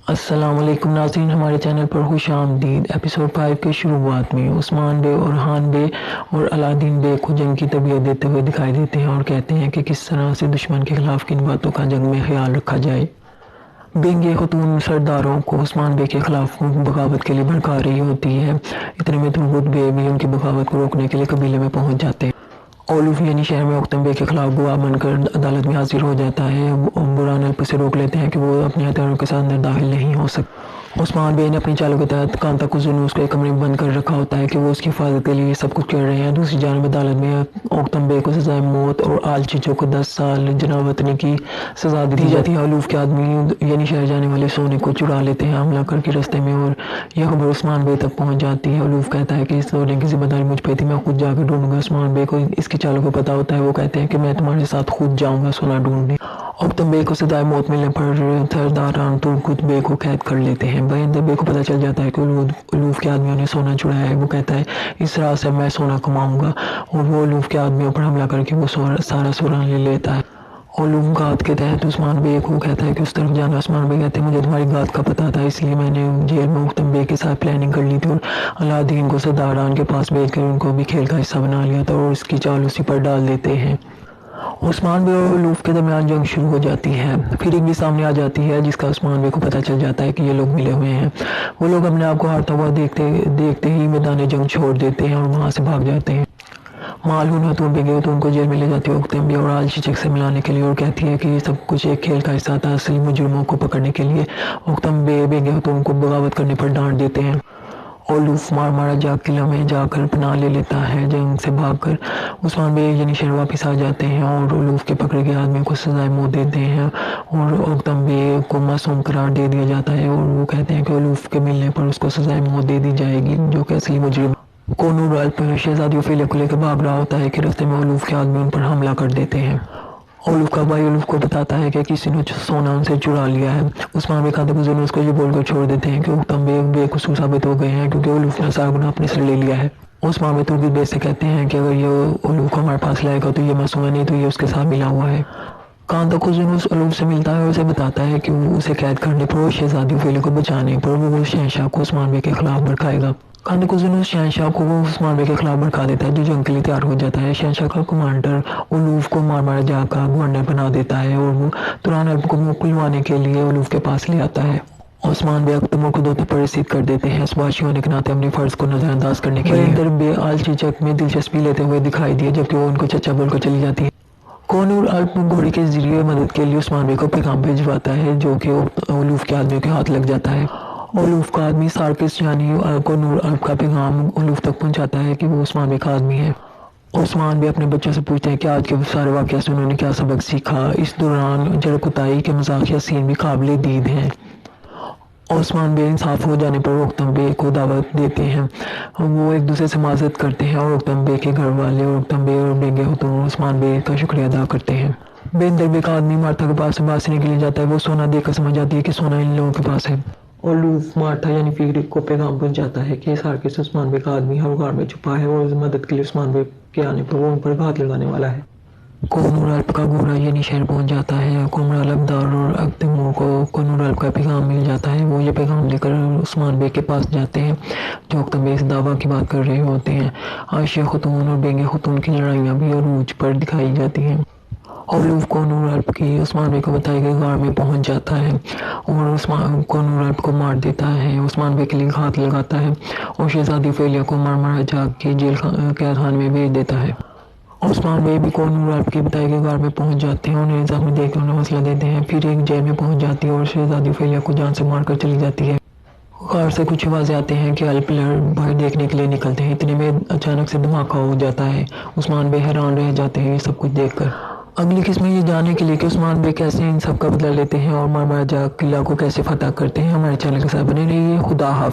السلام علیکم ناظرین، ہمارے چینل پر خوش آمدید۔ ایپیسوڈ 5 کے شروعات میں عثمان بے اور ہان بے اور علادین بے کو جنگ کی تربیت دیتے ہوئے دکھائی دیتے ہیں اور کہتے ہیں کہ کس طرح سے دشمن کے خلاف کن باتوں کا جنگ میں خیال رکھا جائے۔ بینگ خاتون سرداروں کو عثمان بے کے خلاف بغاوت کے لیے بھڑکا رہی ہوتی ہے۔ اتنے میں تربت بے بھی ان کی بغاوت کو روکنے کے لیے قبیلے میں پہنچ جاتے ہیں۔ اولوف یعنی شہر میں اوکتم بے کے خلاف گواہ بن کر عدالت میں حاضر ہو جاتا ہے۔ بران الپ سے روک لیتے ہیں کہ وہ اپنے ہتھیاروں کے ساتھ اندر داخل نہیں ہو سکتے۔ عثمان بے نے اپنی چالوں کے تحت کانتاکوزونوس کو ایک کمرے میں بند کر رکھا ہوتا ہے کہ وہ اس کی حفاظت کے لیے سب کچھ کر رہے ہیں۔ دوسری جانب عدالت میں اوکتم بے کو سزائے موت اور آل چیچو کو 10 سال جناح وطنی کی سزا دی جاتی ہے۔ اولوف کے آدمی یعنی شہر جانے والے سونے کو چرا لیتے ہیں حملہ کر کے رستے میں، اور یہ خبر عثمان بے تک پہنچ جاتی ہے۔ اولوف کہتا ہے کہ اس سونے کی ذمہ داری مجھ پہ تھی، میں خود جا کے ڈھونڈوں گا۔ عثمان بے کو اس کی چالوں کو پتا ہوتا ہے، وہ کہتے ہیں کہ میں تمہارے ساتھ خود جاؤں گا سونا ڈھونڈنے۔ اوکتم بے کو سزائے موت ملنے پر سرداران ترکت بے کو قید کر لیتے ہیں۔ بہندر بے کو پتا چل جاتا ہے کہ اولوف کے آدمیوں نے سونا چرایا ہے۔ وہ کہتا ہے اس راہ سے میں سونا کماؤں گا، اور وہ اولوف کے آدمیوں پر حملہ کر کے وہ سارا سونا لے لیتا ہے۔ اولوف گات کے تحت عثمان بے کو کہتا ہے کہ اس طرف جانا۔ عثمان بے کہتے ہیں مجھے تمہاری گات کا پتا تھا، اس لیے میں نے جیل میں اوکتم بے کے ساتھ پلاننگ کر لی تھی اور علادین کو سرداران کے پاس بھیج کر ان کو بھی کھیل کا حصہ بنا لیا تھا، اور اس کی چال اسی پر ڈال دیتے ہیں۔ عثمان بے اور اولوف کے درمیان جنگ شروع ہو جاتی ہے۔ پھر ایک بھی سامنے آ جاتی ہے جس کا عثمان بے کو پتا چل جاتا ہے کہ یہ لوگ ملے ہوئے ہیں۔ وہ لوگ اپنے آپ کو ہارتا ہوا دیکھتے ہی میدان جنگ چھوڑ دیتے ہیں اور وہاں سے بھاگ جاتے ہیں۔ مالون خاتون بینگ خاتون کو جیل میں لے جاتی ہے اوکتم بے اور آل چیچک سے ملانے کے لیے، اور کہتی ہے کہ یہ سب کچھ ایک کھیل کا حصہ تھا۔ اصلی مجرموں کو پکڑنے کے لیے اوکتم بے بینگ خاتون کو بغاوت کرنے پر ڈانٹ دیتے ہیں۔ اولوف مارمارا جاگ قلعہ میں جا کر پناہ لے لیتا ہے۔ جنگ سے بھاگ کر عثمان بے یعنی شہر واپس آ جاتے ہیں اور اولوف کے پکڑے گئے آدمیوں کو سزائے موت دیتے ہیں، اور اوکتم بے کو معصوم قرار دے دیا جاتا ہے، اور وہ کہتے ہیں کہ اولوف کے ملنے پر اس کو سزائے موت دے دی جائے گی، جو کہ اصلی مجرم کونور الپ شہزادی اوفیلیا کو لے کر بھاگ رہا ہوتا ہے کہ راستے میں اولوف کے آدمی ان پر حملہ کر دیتے ہیں۔ اولوف کا بھائی اولوف کو بتاتا ہے کہ کسی نے سونا ان سے چرا لیا ہے۔ عثمان بے کانتاکوزونوس کو یہ بول کر چھوڑ دیتے ہیں کہ اوکتم بے بے قصور ثابت ہو گئے ہیں کیونکہ اولوف نے سارا گناہ اپنے سر لے لیا ہے۔ عثمان بے ترکت بے سے کہتے ہیں کہ اگر یہ اولوف کو ہمارے پاس لائے گا تو یہ معصوم ہے، نہیں تو یہ اس کے ساتھ ملا ہوا ہے۔ کانتاکوزونوس اولوف سے ملتا ہے اور اسے بتاتا ہے کہ اسے قید کرنے پر اور شہزادی اوفیلیا کو بچانے پر وہ شہنشاہ کو عثمان بے کے خلاف بھڑکائے گا۔ کانتاکوزونوس شہنشاہ کو عثمان بے کے خلاف بھڑکا دیتا ہے، جو جنگ کے لیے تیار ہو جاتا ہے۔ شہنشاہ کا کمانڈر اولوف کو مارمارا جاگ کا گورنر بنا دیتا ہے، اور وہ تران الپ کو مقلوانے کے لیے اولوف کے پاس لے آتا ہے۔ عثمان بے اکتموں کو 2 تھپڑ رسید کر دیتے ہیں۔ سباشی ہونے کے ناطے اپنے فرض کو نظر انداز کرنے کے لیے بہندر بے آل چیچک میں دلچسپی لیتے ہوئے دکھائی دیے، جبکہ وہ ان کو چچا بول کر چلی جاتی ہے۔ کونور الپ گھوڑے کے ذریعے مدد کے لیے عثمان بے کو پیغام بھجواتا ہے، جو کہ اولوف کے آدمیوں کے ہاتھ لگ جاتا ہے۔ اولوف کا آدمی سارکس یعنی کونور الپ کا پیغام اولوف تک پہنچاتا ہے کہ وہ عثمان بے کا آدمی ہے۔ عثمان بے اپنے بچوں سے پوچھتے ہیں کہ آج کے سارے واقعات سے انہوں نے کیا سبق سیکھا۔ اس دوران جرقتائی کے مزاحیہ سین بھی قابل دید ہیں۔ عثمان بے انصاف ہو جانے پر اوکتم بے کو دعوت دیتے ہیں، وہ ایک دوسرے سے معذرت کرتے ہیں، اور اوکتم بے کے گھر والے اور اوکتم بے اور بینگ خاتون عثمان بے کا شکریہ ادا کرتے ہیں۔ بہندر بے کا آدمی مارتھا کے پاس باسنے کے لیے جاتا ہے۔ وہ سونا دیکھ کر سمجھ جاتی ہے کہ سونا ان لوگوں کے پاس ہے۔ اولوف مارتھا یعنی فیگرک کو پیغام پہنچاتا ہے کہ سارکس عثمان بے کا آدمی ہر غار میں چھپا ہے، اور مدد کے لیے عثمان بے کے آنے پر وہ ان پر گھات لگانے والا ہے۔ کونور الپ کا گھوڑا یعنی شہر پہنچ جاتا ہے۔ کونور الپ دار اور اکتموں کو کونور الپ کا پیغام مل جاتا ہے۔ وہ یہ پیغام لے کر عثمان بے کے پاس جاتے ہیں، جو اوکتم بے سے دعویٰ کی بات کر رہے ہوتے ہیں۔ عائشہ خاتون اور بینگ خاتون کی لڑائیاں بھی عروج پر دکھائی جاتی ہیں۔ اولوف کونور الپ کی عثمان بے کو بتائے گئے غار میں پہنچ جاتا ہے اور کونور الپ کو مار دیتا ہے۔ عثمان بے کے لیے گھات لگاتا ہے اور شہزادی اوفیلیا کو مارمارا جاگ کے جیل قید خانے میں بھیج دیتا ہے۔ عثمان بے بھی کونور الپ کے بتائے گئے غار میں پہنچ جاتے ہیں، انہیں زخمی دیکھ کر انہیں حوصلہ دیتے ہیں۔ پھر ایک جیل میں پہنچ جاتی ہے اور شہزادی اوفیلیا کو جان سے مار کر چلی جاتی ہے۔ غار سے کچھ آوازیں آتے ہیں کہ الپ باہر دیکھنے کے لیے نکلتے ہیں، اتنے میں اچانک سے دھماکہ ہو جاتا ہے۔ عثمان بے حیران رہ جاتے ہیں یہ سب کچھ دیکھ کر۔ اگلی قسط میں یہ جاننے کے لیے کہ عثمان بے کیسے ان سب کا بدلہ لیتے ہیں اور مارمارا جاگ قلعہ کو کیسے فتح کرتے ہیں، ہمارے چینل کے ساتھ بنے رہیے۔ خدا حافظ۔